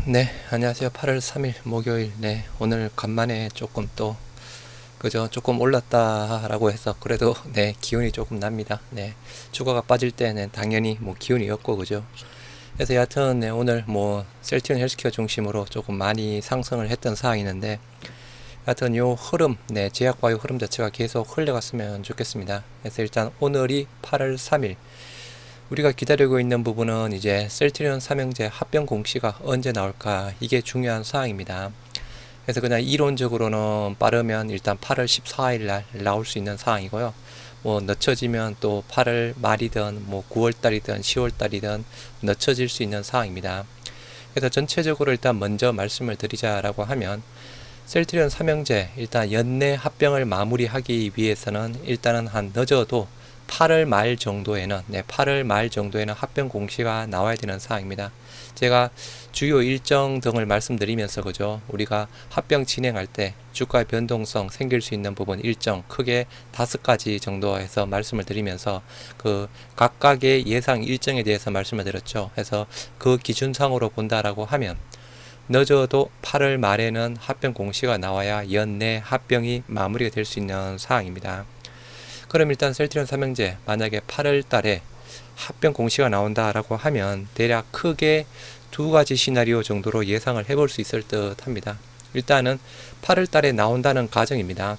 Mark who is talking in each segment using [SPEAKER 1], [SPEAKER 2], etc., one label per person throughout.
[SPEAKER 1] 네, 안녕하세요. 8월 3일 목요일. 네, 오늘 간만에 조금 또 그죠? 조금 올랐다라고 해서 그래도 네, 기운이 조금 납니다. 네. 주가가 빠질 때는 당연히 뭐 기운이 없고 그죠? 그래서 여하튼 네, 오늘 뭐 셀트리온 헬스케어 중심으로 조금 많이 상승을 했던 상황이는데 여하튼 요 흐름, 네, 제약바이오 흐름 자체가 계속 흘러갔으면 좋겠습니다. 그래서 일단 오늘이 8월 3일 우리가 기다리고 있는 부분은 이제 셀트리온 삼형제 합병 공시가 언제 나올까, 이게 중요한 사항입니다. 그래서 그냥 이론적으로는 빠르면 일단 8월 14일 날 나올 수 있는 사항이고요. 뭐 늦춰지면 또 8월 말이든 뭐 9월 달이든 10월 달이든 늦춰질 수 있는 사항입니다. 그래서 전체적으로 일단 먼저 말씀을 드리자라고 하면 셀트리온 삼형제 일단 연내 합병을 마무리하기 위해서는 일단은 한 늦어도 8월 말 정도에는 8월 말 정도에는 합병 공시가 나와야 되는 사항입니다. 제가 주요 일정 등을 말씀드리면서 그죠, 우리가 합병 진행할 때 주가 변동성 생길 수 있는 부분 일정 크게 5가지 정도 해서 말씀을 드리면서 그 각각의 예상 일정에 대해서 말씀을 드렸죠. 그래서 그 기준상으로 본다라고 하면 늦어도 8월 말에는 합병 공시가 나와야 연내 합병이 마무리가 될 수 있는 사항입니다. 그럼 일단 셀트리온 삼형제 만약에 8월 달에 합병 공시가 나온다라고 하면 대략 크게 2가지 시나리오 정도로 예상을 해볼 수 있을 듯 합니다. 일단은 8월 달에 나온다는 가정입니다.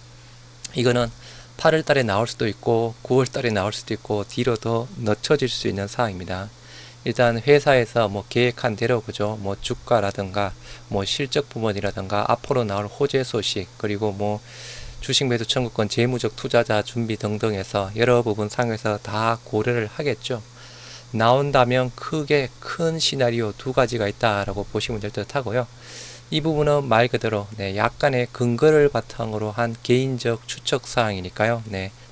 [SPEAKER 1] 이거는 8월 달에 나올 수도 있고 9월 달에 나올 수도 있고 뒤로 더 늦춰질 수 있는 사항입니다. 일단 회사에서 뭐 계획한 대로 그죠, 뭐 주가라든가 뭐 실적 부분이라든가 앞으로 나올 호재 소식 그리고 뭐 주식 매도 청구권 재무적 투자자 준비 등등해서 여러 부분 상에서 다 고려를 하겠죠. 나온다면 크게 큰 시나리오 2가지가 있다라고 보시면 될 듯 하고요. 이 부분은 말 그대로 약간의 근거를 바탕으로 한 개인적 추측 사항이니까요.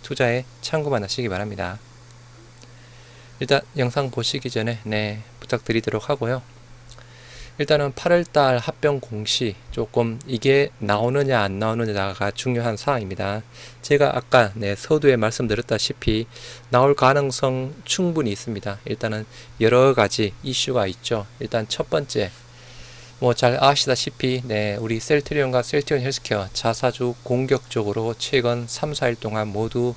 [SPEAKER 1] 투자에 참고만 하시기 바랍니다. 일단 영상 보시기 전에 부탁드리도록 하고요. 일단은 8월달 합병 공시 조금 이게 나오느냐 안 나오느냐가 중요한 사항입니다. 제가 아까 서두에 말씀드렸다시피 나올 가능성 충분히 있습니다. 일단은 여러 가지 이슈가 있죠. 일단 첫 번째, 뭐 잘 아시다시피 우리 셀트리온과 셀트리온 헬스케어 자사주 공격적으로 최근 3, 4일 동안 모두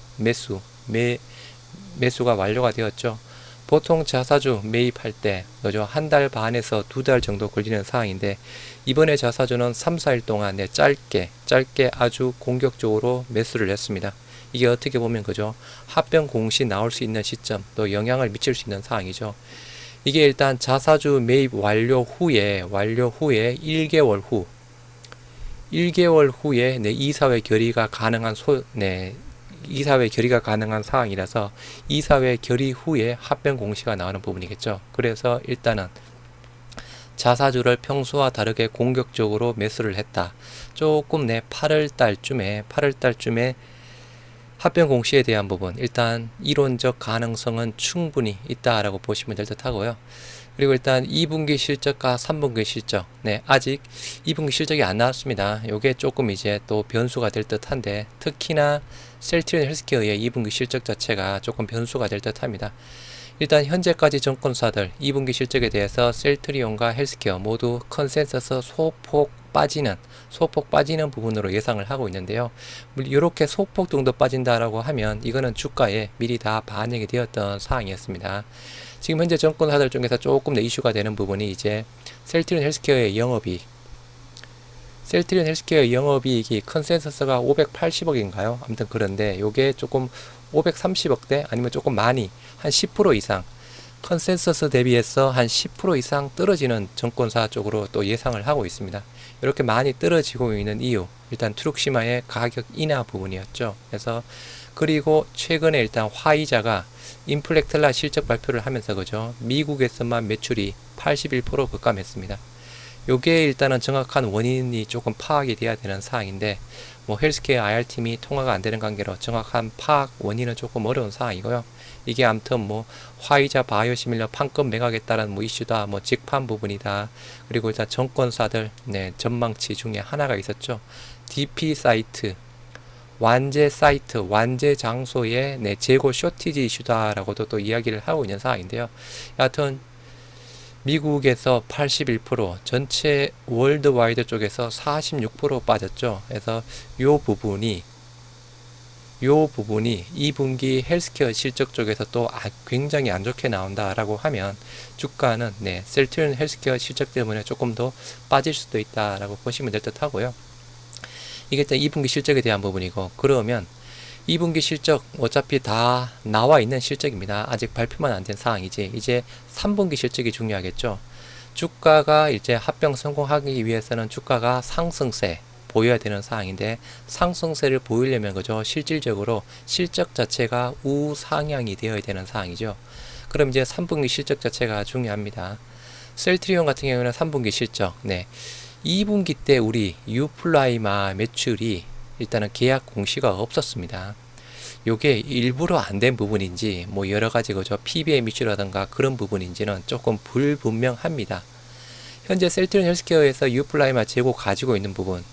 [SPEAKER 1] 매수가 완료가 되었죠. 보통 자사주 매입할 때 그죠, 한 달 반에서 2달 정도 걸리는 상황인데 이번에 자사주는 3, 4일 동안 짧게 아주 공격적으로 매수를 했습니다. 이게 어떻게 보면 그죠, 합병 공시 나올 수 있는 시점 또 영향을 미칠 수 있는 상황이죠. 이게 일단 자사주 매입 완료 후에 1개월 후에 이사회 결의가 가능한 이사회 결의가 가능한 상황이라서 이사회 결의 후에 합병 공시가 나오는 부분이겠죠. 그래서 일단은 자사주를 평소와 다르게 공격적으로 매수를 했다. 조금 8월 달쯤에 합병 공시에 대한 부분 일단 이론적 가능성은 충분히 있다라고 보시면 될 듯 하고요. 그리고 일단 2분기 실적과 3분기 실적 아직 2분기 실적이 안 나왔습니다. 요게 조금 이제 또 변수가 될 듯한데 특히나 셀트리온 헬스케어의 2분기 실적 자체가 조금 변수가 될 듯합니다. 일단 현재까지 정권사들 2분기 실적에 대해서 셀트리온과 헬스케어 모두 컨센서스 소폭 빠지는 부분으로 예상을 하고 있는데요. 이렇게 소폭 정도 빠진다라고 하면 이거는 주가에 미리 다 반영이 되었던 사항이었습니다. 지금 현재 정권사들 중에서 조금 더 이슈가 되는 부분이 이제 셀트리온 헬스케어의 영업이익이 컨센서스가 580억인가요? 아무튼 그런데 요게 조금 530억대 아니면 조금 많이 한 10% 이상 컨센서스 대비해서 한 10% 이상 떨어지는 정권사 쪽으로 또 예상을 하고 있습니다. 이렇게 많이 떨어지고 있는 이유 일단 트룩시마의 가격 인하 부분이었죠. 그래서 그리고 최근에 일단 화이자가 인플렉텔라 실적 발표를 하면서 그죠, 미국에서만 매출이 81% 급감했습니다. 요게 일단은 정확한 원인이 조금 파악이 돼야 되는 사항인데 뭐 헬스케어 IR팀이 통화가 안 되는 관계로 정확한 파악 원인은 조금 어려운 사항이고요. 이게 아무튼 뭐 화이자 바이오시밀러 판권 매각에 따른 뭐 이슈다, 뭐 직판 부분이다. 그리고 일단 정권사들 전망치 중에 하나가 있었죠. DP 사이트 완제 장소의 재고 쇼티지 이슈다라고도 또 이야기를 하고 있는 상황인데요. 여하튼 미국에서 81%, 전체 월드와이드 쪽에서 46% 빠졌죠. 그래서 요 부분이 2분기 헬스케어 실적 쪽에서 또 굉장히 안 좋게 나온다라고 하면 주가는 셀트리온 헬스케어 실적 때문에 조금 더 빠질 수도 있다라고 보시면 될 듯 하고요. 이게 일단 2분기 실적에 대한 부분이고, 그러면 2분기 실적 어차피 다 나와 있는 실적입니다. 아직 발표만 안 된 사항이지. 이제 3분기 실적이 중요하겠죠. 주가가 이제 합병 성공하기 위해서는 주가가 상승세 보여야 되는 사항인데, 상승세를 보이려면 그죠, 실질적으로 실적 자체가 우상향이 되어야 되는 사항이죠. 그럼 이제 3분기 실적 자체가 중요합니다. 셀트리온 같은 경우는 3분기 실적, 2분기 때 우리 유플라이마 매출이 일단은 계약 공시가 없었습니다. 요게 일부러 안 된 부분인지 뭐 여러 가지 그죠, PBM 이슈라든가 그런 부분인지는 조금 불분명합니다. 현재 셀트리온 헬스케어에서 유플라이마 재고 가지고 있는 부분,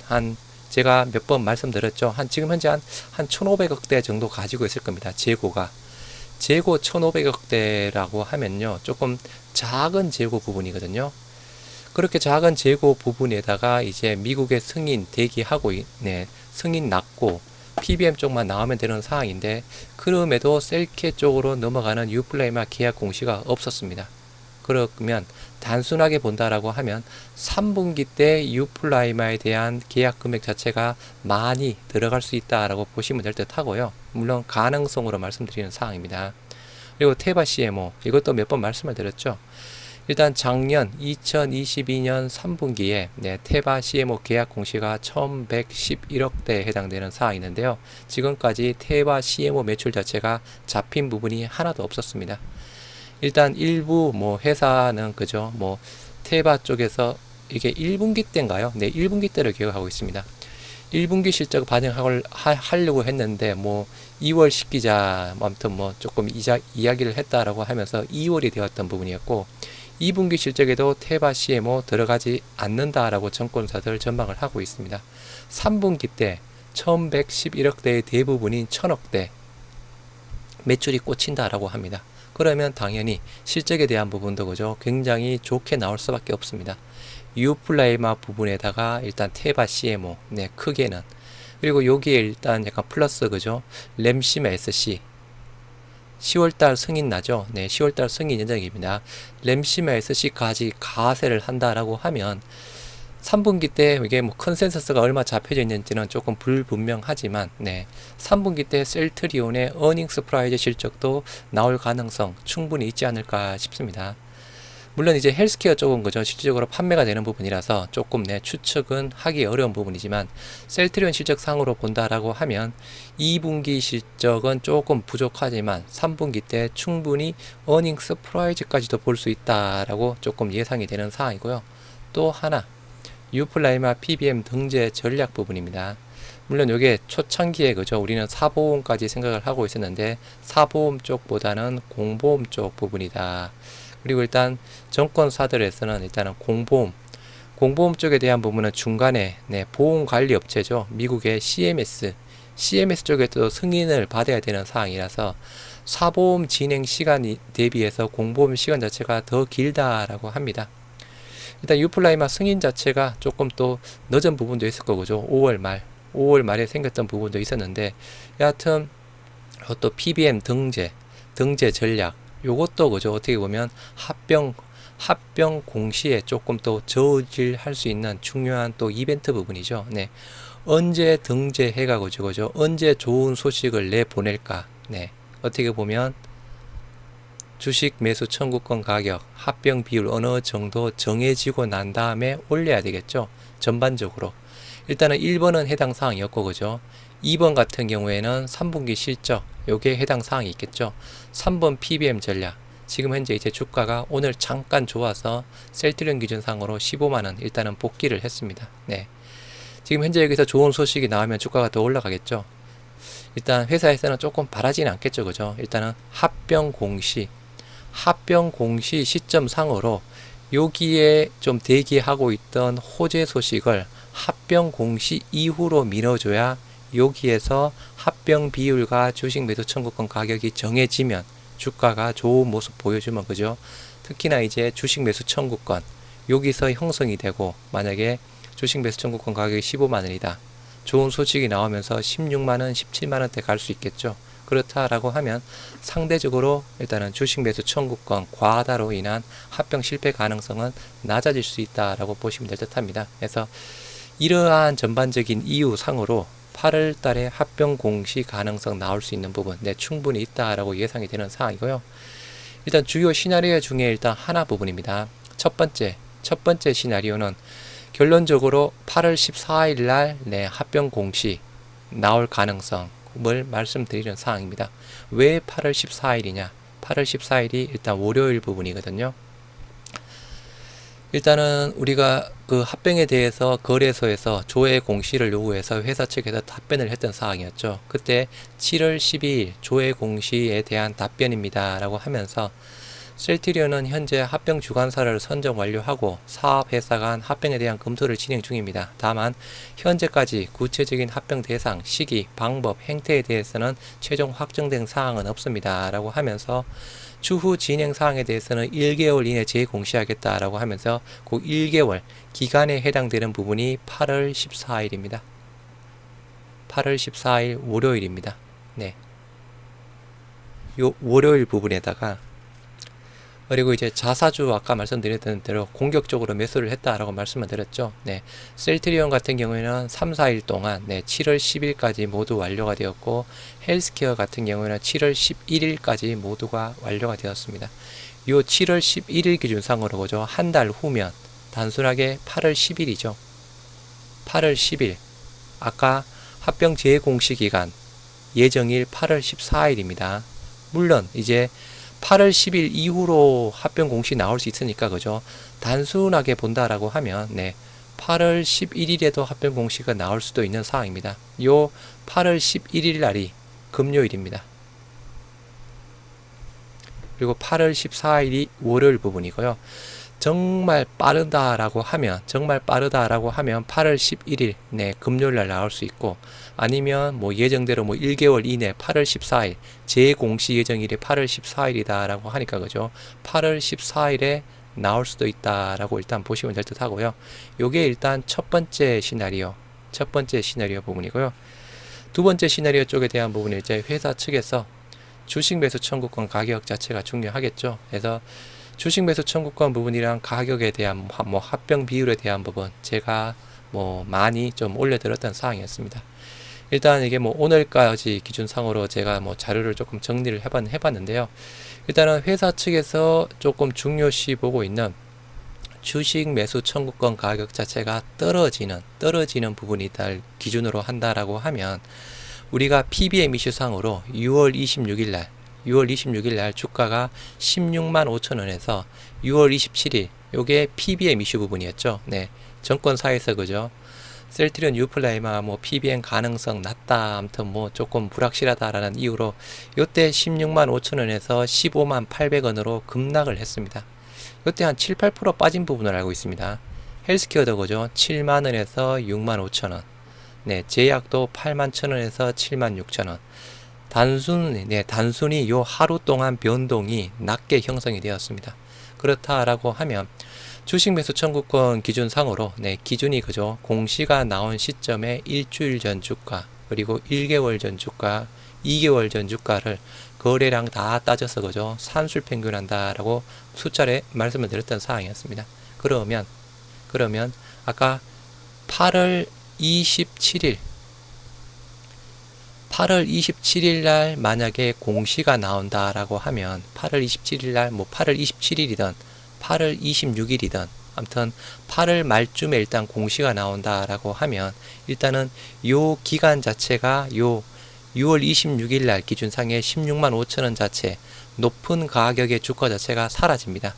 [SPEAKER 1] 제가 몇 번 말씀드렸죠. 지금 현재 한 1,500억대 정도 가지고 있을 겁니다. 재고 1,500억대라고 하면요, 조금 작은 재고 부분이거든요. 그렇게 작은 재고 부분에다가 이제 미국의 승인 대기하고 승인 났고 PBM 쪽만 나오면 되는 상황인데, 그럼에도 셀케 쪽으로 넘어가는 유플라이마 계약 공시가 없었습니다. 그러면 단순하게 본다라고 하면 3분기 때 유플라이마에 대한 계약 금액 자체가 많이 들어갈 수 있다라고 보시면 될 듯 하고요. 물론 가능성으로 말씀드리는 사항입니다. 그리고 테바 CMO, 이것도 몇 번 말씀을 드렸죠. 일단 작년 2022년 3분기에 테바 CMO 계약 공시가 1111억대에 해당되는 사항이는데요. 지금까지 테바 CMO 매출 자체가 잡힌 부분이 하나도 없었습니다. 일단 일부 회사는 그죠, 테바 쪽에서 이게 1분기 때인가요? 1분기 때를 기억하고 있습니다. 1분기 실적 반영하려고 했는데 2월 시기자 아무튼 조금 이야기를 했다라고 하면서 2월이 되었던 부분이었고, 2분기 실적에도 테바 CMO 들어가지 않는다라고 정권사들 전망을 하고 있습니다. 3분기 때 1111억대의 대부분인 1000억대 매출이 꽂힌다라고 합니다. 그러면 당연히 실적에 대한 부분도 그죠, 굉장히 좋게 나올 수밖에 없습니다. 유플라이마 부분에다가 일단 테바 CMO 크게는, 그리고 여기에 일단 약간 플러스 그죠, 램시마 SC 10월달 승인 나죠. 10월달 승인 예정입니다. 램시마 SC까지 가세를 한다라고 하면 3분기 때 이게 컨센서스가 얼마 잡혀져 있는지는 조금 불분명하지만 3분기 때 셀트리온의 어닝 서프라이즈 실적도 나올 가능성 충분히 있지 않을까 싶습니다. 물론 이제 헬스케어 쪽은 그죠, 실질적으로 판매가 되는 부분이라서 조금 추측은 하기 어려운 부분이지만, 셀트리온 실적상으로 본다라고 하면 2분기 실적은 조금 부족하지만 3분기 때 충분히 어닝 서프라이즈까지도 볼 수 있다라고 조금 예상이 되는 상황이고요. 또 하나, 유플라이마 PBM 등재 전략 부분입니다. 물론 이게 초창기에 그죠, 우리는 사보험까지 생각을 하고 있었는데 사보험 쪽보다는 공보험 쪽 부분이다. 그리고 일단 정권사들에서는 일단은 공보험 쪽에 대한 부분은 중간에 보험관리업체죠. 미국의 CMS 쪽에도 승인을 받아야 되는 사항이라서 사보험 진행 시간이 대비해서 공보험 시간 자체가 더 길다라고 합니다. 일단 유플라이마 승인 자체가 조금 또 늦은 부분도 있을 거죠. 5월 말에 생겼던 부분도 있었는데, 여하튼 또 PBM 등재 전략, 요것도 그죠, 어떻게 보면 합병 공시에 조금 또 저질할 수 있는 중요한 또 이벤트 부분이죠. 언제 등재해가 그죠, 언제 좋은 소식을 내보낼까. 어떻게 보면 주식 매수 청구권 가격, 합병 비율 어느 정도 정해지고 난 다음에 올려야 되겠죠. 전반적으로. 일단은 1번은 해당 사항이었고, 그죠. 2번 같은 경우에는 3분기 실적, 요게 해당 사항이 있겠죠. 3번 PBM 전략. 지금 현재 이제 주가가 오늘 잠깐 좋아서 셀트리온 기준상으로 15만원 일단은 복귀를 했습니다. 지금 현재 여기서 좋은 소식이 나오면 주가가 더 올라가겠죠. 일단 회사에서는 조금 바라지는 않겠죠. 그죠. 일단은 합병 공시 시점상으로 여기에 좀 대기하고 있던 호재 소식을 합병 공시 이후로 밀어줘야 여기에서 합병 비율과 주식 매수 청구권 가격이 정해지면 주가가 좋은 모습 보여주면 그죠, 특히나 이제 주식 매수 청구권 여기서 형성이 되고, 만약에 주식 매수 청구권 가격이 15만 원이다. 좋은 소식이 나오면서 16만 원, 17만 원대 갈 수 있겠죠. 그렇다라고 하면 상대적으로 일단은 주식 매수 청구권 과다로 인한 합병 실패 가능성은 낮아질 수 있다라고 보시면 될 듯합니다. 그래서 이러한 전반적인 이유 상으로 8월 달에 합병 공시 가능성 나올 수 있는 부분, 충분히 있다라고 예상이 되는 사항이고요. 일단 주요 시나리오 중에 일단 하나 부분입니다. 첫 번째 시나리오는 결론적으로 8월 14일 날 합병 공시 나올 가능성을 말씀드리는 사항입니다. 왜 8월 14일이냐? 8월 14일이 일단 월요일 부분이거든요. 일단은 우리가 그 합병에 대해서 거래소에서 조회 공시를 요구해서 회사 측에서 답변을 했던 사항이었죠. 그때 7월 12일 조회 공시에 대한 답변입니다 라고 하면서 셀트리온은 현재 합병 주관사를 선정 완료하고 사업회사 간 합병에 대한 검토를 진행 중입니다. 다만 현재까지 구체적인 합병 대상, 시기, 방법, 행태에 대해서는 최종 확정된 사항은 없습니다 라고 하면서 추후 진행 사항에 대해서는 1개월 이내 재공시하겠다라고 하면서 그 1개월 기간에 해당되는 부분이 8월 14일입니다. 8월 14일 월요일입니다. 요 월요일 부분에다가, 그리고 이제 자사주 아까 말씀드렸던 대로 공격적으로 매수를 했다라고 말씀을 드렸죠. 셀트리온 같은 경우에는 3, 4일 동안 7월 10일까지 모두 완료가 되었고, 헬스케어 같은 경우에는 7월 11일까지 모두가 완료가 되었습니다. 요 7월 11일 기준상으로 보죠. 한 달 후면 단순하게 8월 10일이죠. 8월 10일. 아까 합병 재공시 기간 예정일 8월 14일입니다. 물론 이제 8월 10일 이후로 합병 공시 나올 수 있으니까, 그죠? 단순하게 본다라고 하면 8월 11일에도 합병 공시가 나올 수도 있는 상황입니다. 요 8월 11일 날이 금요일입니다. 그리고 8월 14일이 월요일 부분이고요. 정말 빠르다라고 하면 8월 11일 금요일 날 나올 수 있고, 아니면 뭐 예정대로 뭐 1개월 이내 8월 14일 재공시 예정일이 8월 14일이다라고 하니까, 그죠? 8월 14일에 나올 수도 있다라고 일단 보시면 될 듯 하고요. 요게 일단 첫 번째 시나리오 부분이고요. 두 번째 시나리오 쪽에 대한 부분은 이제 회사 측에서 주식 매수 청구권 가격 자체가 중요하겠죠. 그래서 주식 매수 청구권 부분이랑 가격에 대한 뭐 합병 비율에 대한 부분 제가 뭐 많이 좀 올려드렸던 사항이었습니다. 일단 이게 뭐 오늘까지 기준상으로 제가 뭐 자료를 조금 정리를 해봤는데요. 일단은 회사 측에서 조금 중요시 보고 있는 주식 매수 청구권 가격 자체가 떨어지는 부분이 달 기준으로 한다라고 하면, 우리가 PBM 이슈상으로 6월 26일 날 주가가 16만 5천 원에서 6월 27일 요게 PBM 이슈 부분이었죠. 정권사에서, 그죠? 셀트리온 유플라이마 뭐 PBM 가능성 낮다, 아무튼 뭐 조금 불확실하다라는 이유로 요때 16만 5천 원에서 15만 800원으로 급락을 했습니다. 요때 한 7, 8% 빠진 부분을 알고 있습니다. 헬스케어도, 그죠? 7만 원에서 6만 5천 원. 제약도 8만 1천 원에서 7만 6천 원. 단순히 요 하루 동안 변동이 낮게 형성이 되었습니다. 그렇다라고 하면 주식 매수 청구권 기준상으로 기준이, 그죠? 공시가 나온 시점에 일주일 전 주가, 그리고 1개월 전 주가, 2개월 전 주가를 거래량 다 따져서, 그죠? 산술 평균한다라고 숫자를 말씀을 드렸던 사항이었습니다. 그러면 아까 8월 27일 날 만약에 공시가 나온다라고 하면 8월 27일 날 뭐 8월 27일이든 8월 26일이든 아무튼 8월 말쯤에 일단 공시가 나온다라고 하면, 일단은 요 기간 자체가 요 6월 26일 날 기준상의 16만 5천 원 자체 높은 가격의 주가 자체가 사라집니다.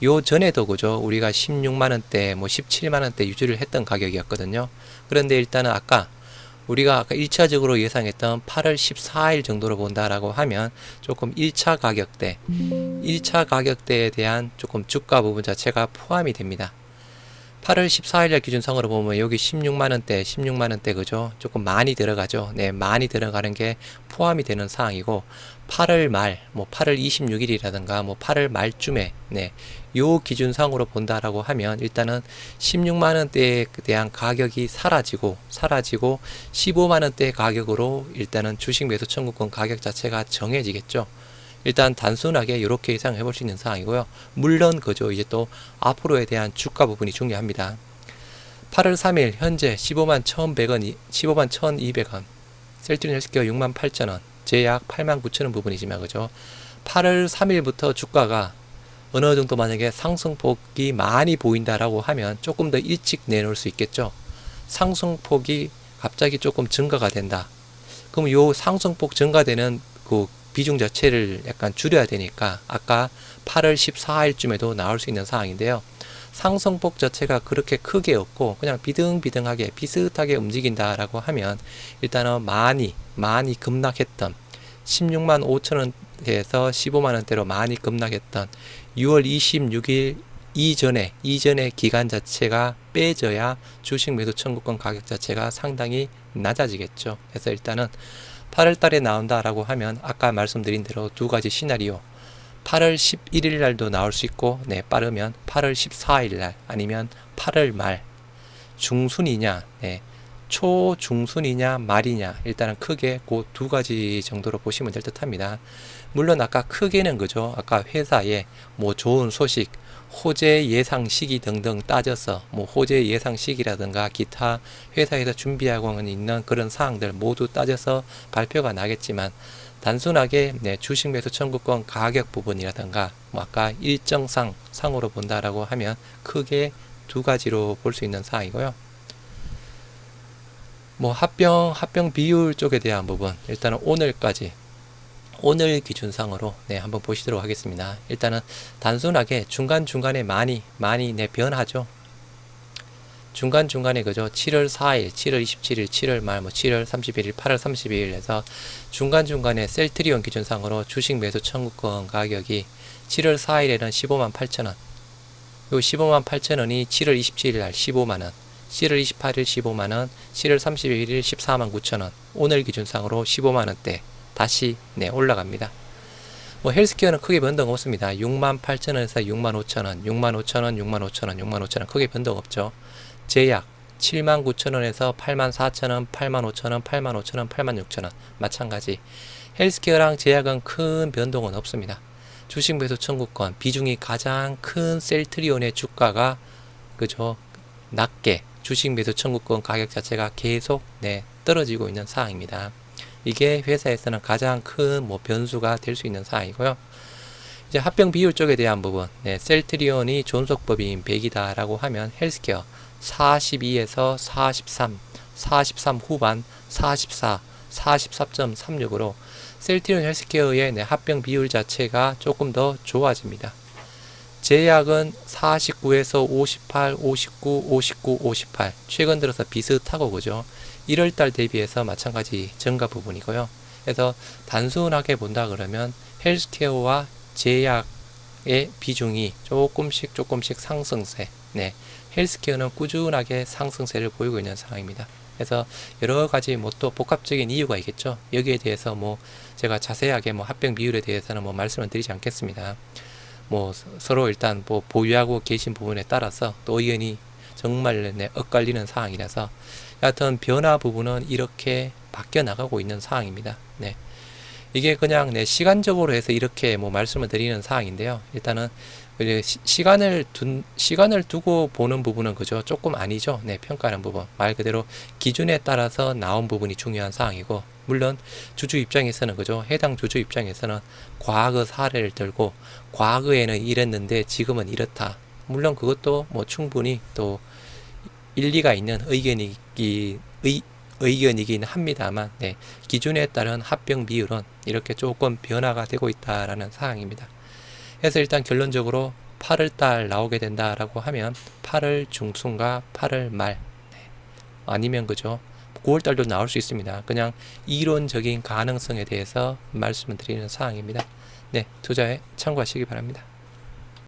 [SPEAKER 1] 요 전에도, 그죠? 우리가 16만 원대 뭐 17만 원대 유지를 했던 가격이었거든요. 그런데 일단은 우리가 아까 1차적으로 예상했던 8월 14일 정도로 본다라고 하면 조금 1차 가격대에 대한 조금 주가 부분 자체가 포함이 됩니다. 8월 14일날 기준상으로 보면 여기 16만원대, 16만원대 그죠? 조금 많이 들어가죠. 네, 많이 들어가는 게 포함이 되는 사항이고 8월 말, 뭐 8월 26일이라든가 뭐 8월 말쯤에 네, 요 기준상으로 본다라고 하면 일단은 16만원대에 대한 가격이 사라지고 15만원대 가격으로 일단은 주식 매수 청구권 가격 자체가 정해지겠죠. 일단 단순하게 이렇게 예상해 볼 수 있는 상황이고요. 물론 그죠. 이제 또 앞으로에 대한 주가 부분이 중요합니다. 8월 3일 현재 15만 1,100원, 15만 1,200원, 셀트리온 헬스케어 6만 8천원, 제약 8만 9천원 부분이지만 그죠. 8월 3일부터 주가가 어느 정도 만약에 상승폭이 많이 보인다라고 하면 조금 더 일찍 내놓을 수 있겠죠. 상승폭이 갑자기 조금 증가가 된다. 그럼 요 상승폭 증가되는 그 비중 자체를 약간 줄여야 되니까 아까 8월 14일쯤에도 나올 수 있는 상황인데요. 상승폭 자체가 그렇게 크게 없고 그냥 비등비등하게 비슷하게 움직인다라고 하면 일단은 많이 급락했던 16만 5천원에서 15만원대로 많이 급락했던 6월 26일 이전의 기간 자체가 빼져야 주식 매도 청구권 가격 자체가 상당히 낮아지겠죠. 그래서 일단은 8월 달에 나온다라고 하면 아까 말씀드린 대로 두 가지 시나리오 8월 11일 날도 나올 수 있고 네, 빠르면 8월 14일 날 아니면 8월 말 중순이냐 네, 초중순이냐 말이냐 일단은 크게 그 두 가지 정도로 보시면 될 듯 합니다. 물론 아까 크게는 그죠. 아까 회사에 뭐 좋은 소식 호재 예상 시기 등등 따져서 뭐 호재 예상 시기라든가 기타 회사에서 준비하고 있는 그런 사항들 모두 따져서 발표가 나겠지만 단순하게 네, 주식 매수 청구권 가격 부분이라든가 뭐 아까 일정상 상으로 본다라고 하면 크게 두 가지로 볼 수 있는 사항이고요. 뭐 합병 비율 쪽에 대한 부분 일단은 오늘 기준상으로 네, 한번 보시도록 하겠습니다. 일단은 단순하게 중간중간에 많이 네, 변하죠. 중간중간에 그죠. 7월 4일, 7월 27일, 7월 말, 뭐 7월 31일, 8월 32일 해서 중간중간에 셀트리온 기준상으로 주식 매수 청구권 가격이 7월 4일에는 15만 8천원, 요 15만 8천원이 7월 27일 날 15만원, 7월 28일 15만원, 7월 31일 14만 9천원, 오늘 기준상으로 15만원대 다시 네, 올라갑니다. 뭐 헬스케어는 크게 변동 없습니다. 6만 8천원에서 6만 5천원, 6만 5천원, 6만 5천원, 6만 5천원 크게 변동 없죠. 제약 7만 9천원에서 8만 4천원, 8만 5천원, 8만 5천원, 8만 6천원 마찬가지. 헬스케어랑 제약은 큰 변동은 없습니다. 주식 매수 청구권 비중이 가장 큰 셀트리온의 주가가 그죠 낮게 주식 매수 청구권 가격 자체가 계속 네, 떨어지고 있는 상황입니다. 이게 회사에서는 가장 큰 뭐 변수가 될 수 있는 상황이고요. 이제 합병 비율 쪽에 대한 부분, 네, 셀트리온이 존속법인 100이다 라고 하면 헬스케어 42에서 43, 43 후반, 44, 44.36으로 셀트리온 헬스케어의 네, 합병 비율 자체가 조금 더 좋아집니다. 제약은 49에서 58, 59, 59, 58 최근 들어서 비슷하고 그죠. 1월달 대비해서 마찬가지 증가 부분이고요. 그래서 단순하게 본다 그러면 헬스케어와 제약의 비중이 조금씩 상승세. 네, 헬스케어는 꾸준하게 상승세를 보이고 있는 상황입니다. 그래서 여러 가지 뭐 또 복합적인 이유가 있겠죠. 여기에 대해서 뭐 제가 자세하게 뭐 합병 비율에 대해서는 뭐 말씀을 드리지 않겠습니다. 뭐 서로 일단 뭐 보유하고 계신 부분에 따라서 또 의견이 정말 네, 엇갈리는 상황이라서 여하튼 변화 부분은 이렇게 바뀌어 나가고 있는 상황입니다. 네. 이게 그냥 네, 시간적으로 해서 이렇게 뭐 말씀을 드리는 상황인데요. 일단은 시간을 두고 보는 부분은 그죠 조금 아니죠. 네, 평가하는 부분 말 그대로 기준에 따라서 나온 부분이 중요한 상황이고 물론 주주 입장에서는 그죠 해당 주주 입장에서는 과거 사례를 들고 과거에는 이랬는데 지금은 이렇다. 물론 그것도 뭐 충분히 또 일리가 있는 의견이긴 합니다만 네, 기준에 따른 합병 비율은 이렇게 조금 변화가 되고 있다라는 상황입니다. 그래서 일단 결론적으로 8월달 나오게 된다라고 하면 8월 중순과 8월 말 네, 아니면 그죠 9월달도 나올 수 있습니다. 그냥 이론적인 가능성에 대해서 말씀을 드리는 사항입니다. 네, 투자에 참고하시기 바랍니다.